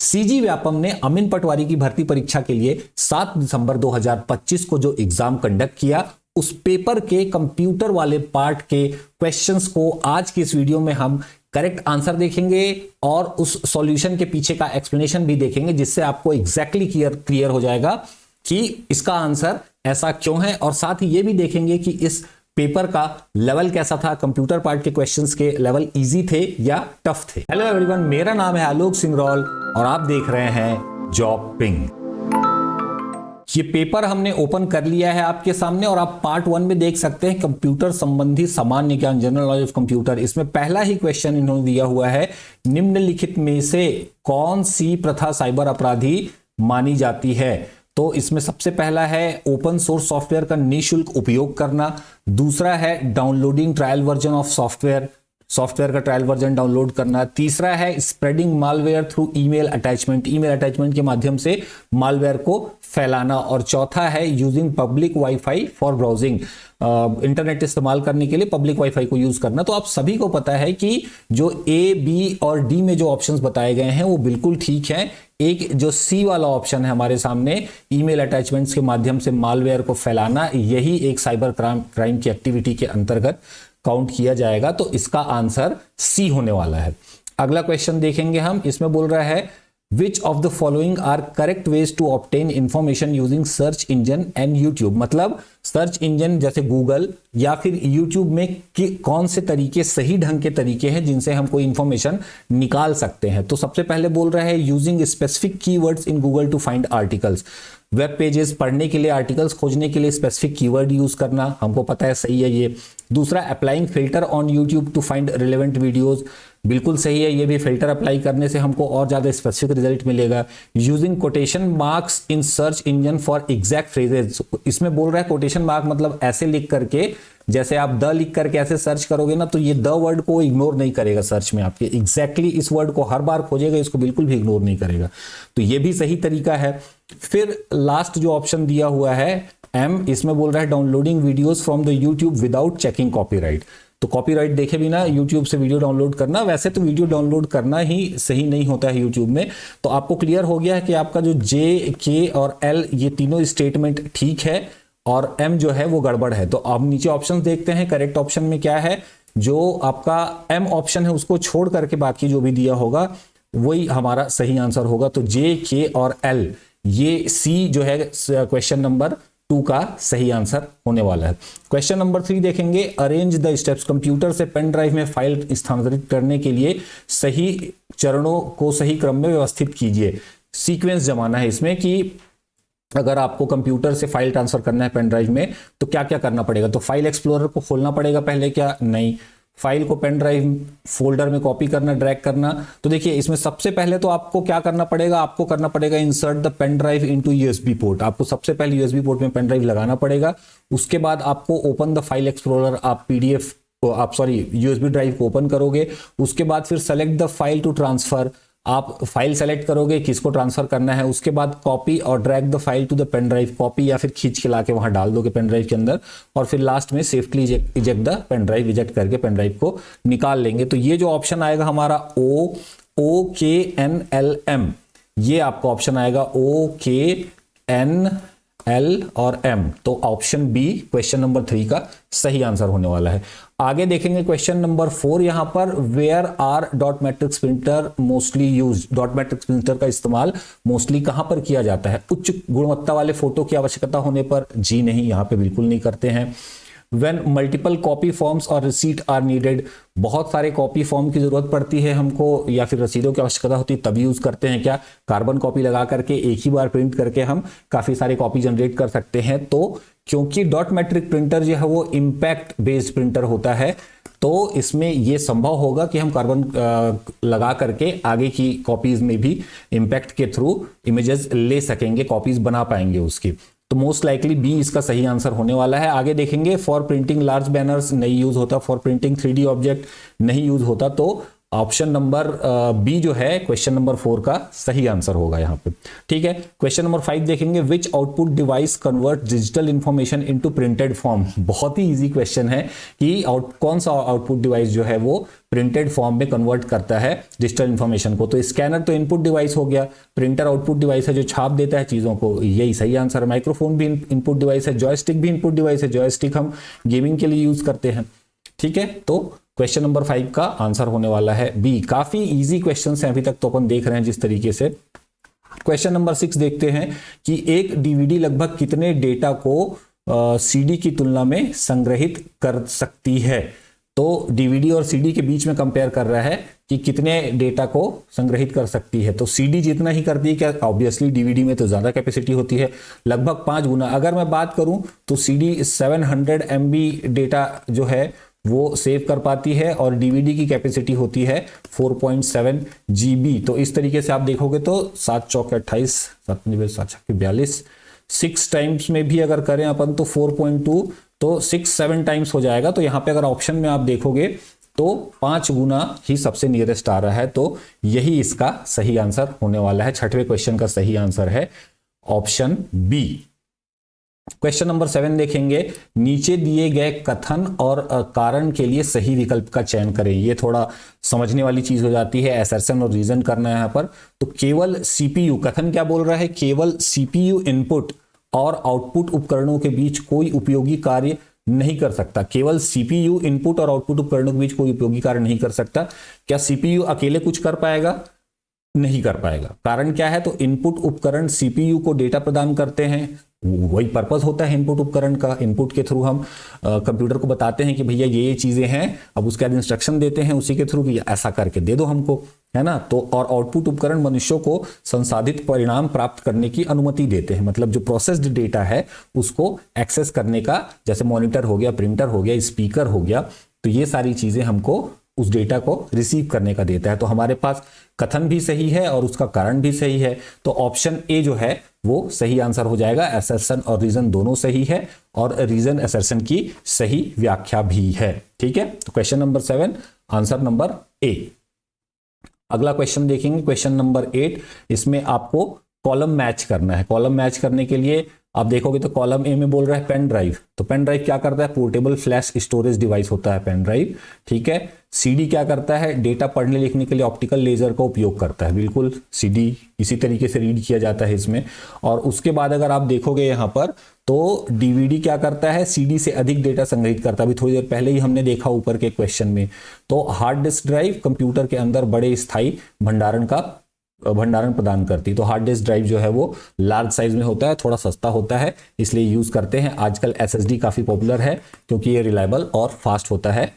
CG Vyapam ने अमीन पटवारी की भर्ती परीक्षा के लिए 7 दिसंबर 2025 को जो एग्जाम कंडक्ट किया, उस पेपर के कंप्यूटर वाले पार्ट के क्वेश्चंस को आज की इस वीडियो में हम करेक्ट आंसर देखेंगे और उस सॉल्यूशन के पीछे का एक्सप्लेनेशन भी देखेंगे, जिससे आपको एग्जैक्टली क्लियर हो जाएगा कि इसका आंसर ऐसा क्यों है। और साथ ही ये भी देखेंगे कि इस पेपर का लेवल कैसा था, कंप्यूटर पार्ट के क्वेश्चंस के लेवल इजी थे या टफ थे। हेलो एवरीवन, मेरा नाम है आलोक सिंगरौल और आप देख रहे हैं जॉब पिंग। ये पेपर हमने ओपन कर लिया है आपके सामने और आप पार्ट 1 में देख सकते हैं कंप्यूटर संबंधी सामान्य ज्ञान, जनरल नॉलेज ऑफ कंप्यूटर। इसमें पहला ही क्वेश्चन इन्होंने दिया हुआ है, निम्नलिखित में से कौन सी प्रथा साइबर अपराधी मानी जाती है। तो इसमें सबसे पहला है ओपन सोर्स सॉफ्टवेयर का निःशुल्क उपयोग करना, दूसरा है downloading trial version of software का ट्रायल वर्जन डाउनलोड करना, तीसरा है spreading malware through email attachment के माध्यम से मालवेयर को फैलाना, और चौथा है using public wifi for browsing, internet इस्तेमाल करने के लिए पब्लिक वाईफाई को यूज करना। तो आप सभी को पता है कि जो ए, बी और डी में जो ऑप्शंस बताए गए हैं वो बिल्कुल ठीक है। एक जो सी वाला ऑप्शन है हमारे सामने, ईमेल अटैचमेंट्स के माध्यम से मालवेयर को फैलाना, यही एक साइबर क्राइम की एक्टिविटी के अंतर्गत काउंट किया जाएगा। तो इसका आंसर सी होने वाला है। अगला क्वेश्चन देखेंगे हम, इसमें बोल रहा है which of the following are correct ways to obtain information using search engine and YouTube. मतलब सर्च इंजन जैसे गूगल या फिर यूट्यूब में कौन से तरीके सही ढंग के तरीके हैं जिनसे हम कोई इंफॉर्मेशन निकाल सकते हैं। तो सबसे पहले बोल रहा है using specific keywords in Google to find articles. Web pages पढ़ने के लिए, आर्टिकल्स खोजने के लिए स्पेसिफिक कीवर्ड यूज करना, हमको पता है सही है ये। दूसरा, applying filter on YouTube to find relevant videos, बिल्कुल सही है, ये भी फिल्टर अप्लाई करने से हमको और ज्यादा स्पेसिफिक रिजल्ट मिलेगा। Using quotation marks in search engine for exact phrases, इसमें बोल रहा है कोटेशन मार्क मतलब ऐसे लिख करके, जैसे आप द लिख करके ऐसे सर्च करोगे ना, तो ये द वर्ड को इग्नोर नहीं करेगा सर्च में आपके, एग्जैक्टली इस वर्ड को हर बार खोजेगा, इसको बिल्कुल भी इग्नोर नहीं करेगा। तो ये भी सही तरीका है। फिर लास्ट जो ऑप्शन दिया हुआ है एम, इसमें बोल रहा है downloading videos from the YouTube without checking copyright. तो कॉपीराइट देखे बिना यूट्यूब से वीडियो डाउनलोड करना, वैसे तो वीडियो डाउनलोड करना ही सही नहीं होता है यूट्यूब में। तो आपको क्लियर हो गया है कि आपका जो जे, के और एल ये तीनों स्टेटमेंट ठीक है और एम जो है वो गड़बड़ है। तो अब नीचे ऑप्शन देखते हैं, करेक्ट ऑप्शन में क्या है। जो आपका एम ऑप्शन है उसको छोड़ करके बाकी जो भी दिया होगा वही हमारा सही आंसर होगा। तो जे, के और एल, ये सी जो है क्वेश्चन नंबर 2 का सही आंसर होने वाला है। क्वेश्चन नंबर 3 देखेंगे, अरेंज द स्टेप्स। कंप्यूटर से पेन ड्राइव में फाइल स्थानांतरित करने के लिए सही चरणों को सही क्रम में व्यवस्थित कीजिए। सीक्वेंस जमाना है इसमें कि अगर आपको कंप्यूटर से फाइल ट्रांसफर करना है पेन ड्राइव में तो क्या क्या करना पड़ेगा। तो फाइल एक्सप्लोरर को खोलना पड़ेगा पहले, क्या नहीं, फाइल को पेन ड्राइव फोल्डर में कॉपी करना, ड्रैग करना। तो देखिए इसमें सबसे पहले तो आपको क्या करना पड़ेगा, आपको करना पड़ेगा insert the pen drive into USB port. आपको सबसे पहले यूएसबी पोर्ट में पेन ड्राइव लगाना पड़ेगा। उसके बाद आपको ओपन द फाइल एक्सप्लोरर, आप पीडीएफ यूएसबी ड्राइव को ओपन करोगे। उसके बाद फिर select the file to transfer, आप फाइल सेलेक्ट करोगे किसको ट्रांसफर करना है। उसके बाद कॉपी और drag the file to the pen drive, copy या फिर खींच के लाके वहां डाल दोगे पेन ड्राइव के अंदर। और फिर लास्ट में safely eject the pen drive, eject करके पेन ड्राइव को निकाल लेंगे। तो ये जो ऑप्शन आएगा हमारा ओ के एन एल एम, ये आपका ऑप्शन आएगा ओ के एन एल और एम। तो ऑप्शन बी क्वेश्चन नंबर 3 का सही आंसर होने वाला है। आगे देखेंगे क्वेश्चन नंबर 4, यहां पर where are dot matrix printer mostly use. Dot matrix printer का इस्तेमाल मोस्टली कहां पर किया जाता है। उच्च गुणवत्ता वाले फोटो की आवश्यकता होने पर, जी नहीं, यहां पे बिल्कुल नहीं करते हैं। When multiple copy forms और receipt are needed, बहुत सारे कॉपी फॉर्म की जरूरत पड़ती है हमको या फिर रसीदों की आवश्यकता होती है, तभी यूज करते हैं। क्या कार्बन कॉपी लगा करके एक ही बार प्रिंट करके हम काफी सारे कॉपी जनरेट कर सकते हैं। तो क्योंकि डॉट मैट्रिक प्रिंटर जो है वो इम्पैक्ट बेस्ड प्रिंटर होता है, तो इसमें यह संभव होगा कि हम कार्बन लगा करके आगे की कॉपीज में भी इम्पैक्ट के थ्रू इमेजेस ले सकेंगे, कॉपीज बना पाएंगे उसकी। तो मोस्ट लाइकली बी इसका सही आंसर होने वाला है। आगे देखेंगे, फॉर प्रिंटिंग लार्ज बैनर्स नहीं यूज होता, फॉर प्रिंटिंग 3D ऑब्जेक्ट नहीं यूज होता। तो ऑप्शन नंबर बी जो है क्वेश्चन नंबर 4 का सही आंसर होगा यहाँ पे। ठीक है, क्वेश्चन नंबर 5 देखेंगे, which output device convert digital information into printed form. बहुत ही इजी क्वेश्चन है कि कौन सा आउटपुट डिवाइस जो है वो प्रिंटेड फॉर्म में कन्वर्ट करता है डिजिटल इंफॉर्मेशन को। तो स्कैनर तो इनपुट डिवाइस हो गया, प्रिंटर आउटपुट डिवाइस है जो छाप देता है चीजों को, यही सही आंसर है। माइक्रोफोन भी इनपुट डिवाइस है, जॉयस्टिक भी इनपुट डिवाइस है, जॉयस्टिक हम गेमिंग के लिए यूज करते हैं। ठीक है, तो क्वेश्चन नंबर 5 का आंसर होने वाला है बी। काफी इजी क्वेश्चन हैं अभी तक तो अपन देख रहे हैं जिस तरीके से। क्वेश्चन नंबर 6 देखते हैं कि एक डीवीडी लगभग कितने डेटा को सीडी की तुलना में संग्रहित कर सकती है। तो डीवीडी और सीडी के बीच में कंपेयर कर रहा है कि कितने डेटा को संग्रहित कर सकती है। तो सीडी जितना ही करती है क्या, ऑब्वियसली डीवीडी में तो ज्यादा कैपेसिटी होती है, लगभग 5 गुना। अगर मैं बात करूं तो सीडी 700 MB डेटा जो है वो सेव कर पाती है और डीवीडी की कैपेसिटी होती है 4.7 GB। तो इस तरीके से आप देखोगे तो 7 चौक 28, 7 7 42, 6 टाइम्स में भी अगर करें अपन तो 4.2, तो 6-7 टाइम्स हो जाएगा। तो यहां पे अगर ऑप्शन में आप देखोगे तो 5 गुना ही सबसे नियरेस्ट आ रहा है। तो यही इसका सही आंसर होने वाला है। 6वें क्वेश्चन का सही आंसर है ऑप्शन बी। क्वेश्चन नंबर 7 देखेंगे, नीचे दिए गए कथन और कारण के लिए सही विकल्प का चयन करें। ये थोड़ा समझने वाली चीज हो जाती है, असर्शन और रीजन करना है यहाँ पर। तो केवल सीपीयू, कथन क्या बोल रहा है, केवल सीपीयू इनपुट और आउटपुट उपकरणों के बीच कोई उपयोगी कार्य नहीं कर सकता। केवल सीपीयू इनपुट और आउटपुट उपकरणों के बीच कोई उपयोगी कार्य नहीं कर सकता। क्या सीपीयू अकेले कुछ कर पाएगा? नहीं कर पाएगा। कारण क्या है, तो इनपुट उपकरण सीपीयू को डेटा प्रदान करते हैं, वही पर्पस होता है इनपुट उपकरण का। इनपुट के थ्रू हम कंप्यूटर को बताते हैं कि भैया ये चीजें हैं, अब उसके बाद इंस्ट्रक्शन देते हैं उसी के थ्रू कि ऐसा करके दे दो हमको, है ना। तो और आउटपुट उपकरण मनुष्यों को संसाधित परिणाम प्राप्त करने की अनुमति देते हैं, मतलब जो प्रोसेस्ड डेटा है उसको एक्सेस करने का, जैसे मॉनिटर हो गया, प्रिंटर हो गया, स्पीकर हो गया, तो ये सारी चीजें हमको उस डेटा को रिसीव करने का देता है। तो हमारे पास कथन भी सही है और उसका कारण भी सही है। तो ऑप्शन ए जो है वो सही आंसर हो जाएगा। असर्शन और रीजन दोनों सही है और रीजन असर्शन की सही व्याख्या भी है। ठीक है, तो question number 7 answer number A. अगला क्वेश्चन देखेंगे, क्वेश्चन नंबर 8। इसमें आपको कॉलम मैच करना है। कॉलम मैच करने के लिए आप देखोगे तो कॉलम ए में बोल रहा है पेन ड्राइव। तो पेन ड्राइव क्या करता है, पोर्टेबल फ्लैश स्टोरेज डिवाइस होता है पेन ड्राइव। ठीक है, सीडी क्या करता है, डेटा पढ़ने लिखने के लिए ऑप्टिकल लेजर का उपयोग करता है। बिल्कुल सीडी इसी तरीके से रीड किया जाता है इसमें। और उसके बाद अगर आप देखोगे यहां पर तो डीवीडी क्या करता है, सीडी से अधिक डेटा संग्रहित करता है। अभी थोड़ी देर पहले ही हमने देखा ऊपर के क्वेश्चन में। तो हार्ड डिस्क ड्राइव कंप्यूटर के अंदर बड़े स्थायी भंडारण प्रदान करती है। तो हार्ड डिस्क ड्राइव जो है वो लार्ज साइज में होता है, थोड़ा सस्ता होता है, इसलिए यूज करते हैं। आजकल एसएसडी काफी पॉपुलर है क्योंकि ये रिलायबल और फास्ट होता है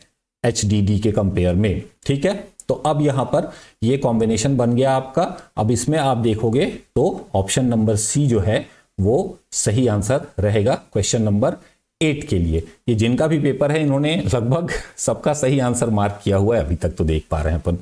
एचडीडी के कंपेयर में। ठीक है, तो अब यहां पर ये कॉम्बिनेशन बन गया आपका। अब इसमें आप देखोगे तो ऑप्शन नंबर सी जो है वो सही आंसर रहेगा क्वेश्चन नंबर 8 के लिए। ये जिनका भी पेपर है इन्होंने लगभग सबका सही आंसर मार्क किया हुआ है, अभी तक तो देख पा रहे हैं अपन।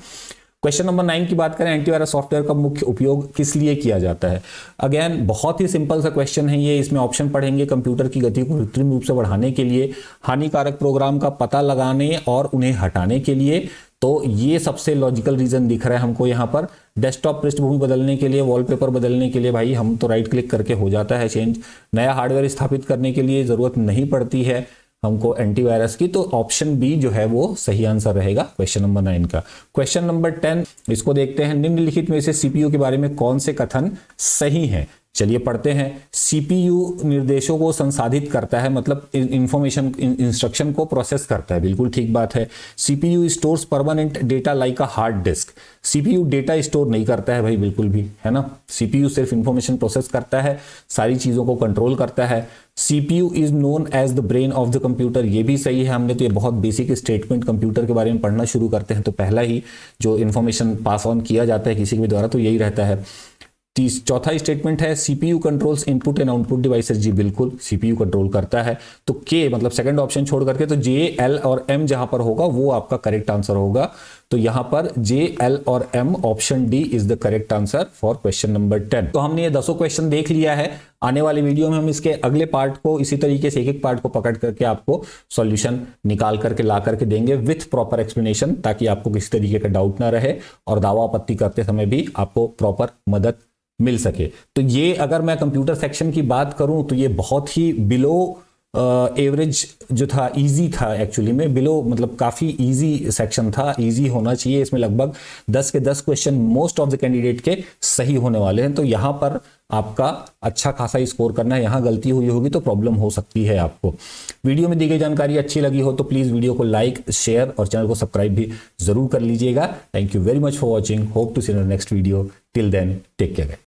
क्वेश्चन नंबर 9 की बात करें, एंटीवायरस सॉफ्टवेयर का मुख्य उपयोग किस लिए किया जाता है। अगेन बहुत ही सिंपल सा क्वेश्चन है ये। इसमें ऑप्शन पढ़ेंगे, कंप्यूटर की गति को कृत्रिम रूप से बढ़ाने के लिए, हानिकारक प्रोग्राम का पता लगाने और उन्हें हटाने के लिए। तो ये सबसे लॉजिकल रीजन दिख रहा है हमको यहाँ पर। डेस्कटॉप पृष्ठभूमि बदलने के लिए, वॉलपेपर बदलने के लिए, भाई हम तो राइट क्लिक करके हो जाता है चेंज। नया हार्डवेयर स्थापित करने के लिए जरूरत नहीं पड़ती है हमको एंटीवायरस की। तो ऑप्शन बी जो है वो सही आंसर रहेगा क्वेश्चन नंबर 9 का। क्वेश्चन नंबर 10, इसको देखते हैं। निम्नलिखित में से सीपीयू के बारे में कौन से कथन सही हैं। चलिए पढ़ते हैं। सीपीयू निर्देशों को संसाधित करता है, मतलब इंफॉर्मेशन इंस्ट्रक्शन को प्रोसेस करता है, बिल्कुल ठीक बात है। CPU stores permanent data like a hard disk. CPU data store नहीं करता है भाई, बिल्कुल भी, है ना। सीपीयू सिर्फ इंफॉर्मेशन प्रोसेस करता है, सारी चीजों को कंट्रोल करता है। CPU is known as the brain of the computer, ये भी सही है। हमने तो ये बहुत बेसिक स्टेटमेंट कंप्यूटर के बारे में पढ़ना शुरू करते हैं तो पहला ही जो इंफॉर्मेशन पास ऑन किया जाता है किसी के द्वारा तो यही रहता है। चौथा स्टेटमेंट है CPU controls input and output devices. जी बिल्कुल, सीपीयू कंट्रोल करता है। तो के मतलब सेकंड ऑप्शन छोड़ करके तो जे, एल और एम जहां पर होगा वो आपका करेक्ट आंसर होगा। तो यहां पर जे, एल और M, option D is the correct answer for question number 10। तो हमने ये 10 क्वेश्चन देख लिया है। आने वाले वीडियो में हम इसके अगले पार्ट को इसी तरीके से एक एक पार्ट को पकड़ करके आपको सॉल्यूशन निकाल करके ला करके देंगे विथ प्रॉपर एक्सप्लेनेशन, ताकि आपको किसी तरीके का डाउट ना रहे और दावा आपत्ति करते समय भी आपको प्रॉपर मदद मिल सके। तो ये अगर मैं कंप्यूटर सेक्शन की बात करूं तो ये बहुत ही बिलो एवरेज जो था, इजी था एक्चुअली में, बिलो मतलब काफ़ी इजी सेक्शन था, इजी होना चाहिए। इसमें लगभग 10 के 10 question most of the candidate के सही होने वाले हैं। तो यहाँ पर आपका अच्छा खासा स्कोर करना है, यहाँ गलती हुई होगी तो प्रॉब्लम हो सकती है आपको। वीडियो में दी गई जानकारी अच्छी लगी हो तो प्लीज़ वीडियो को लाइक, शेयर और चैनल को सब्सक्राइब भी जरूर कर लीजिएगा। Thank you very much for watching, hope to see in the next video. Till then take care.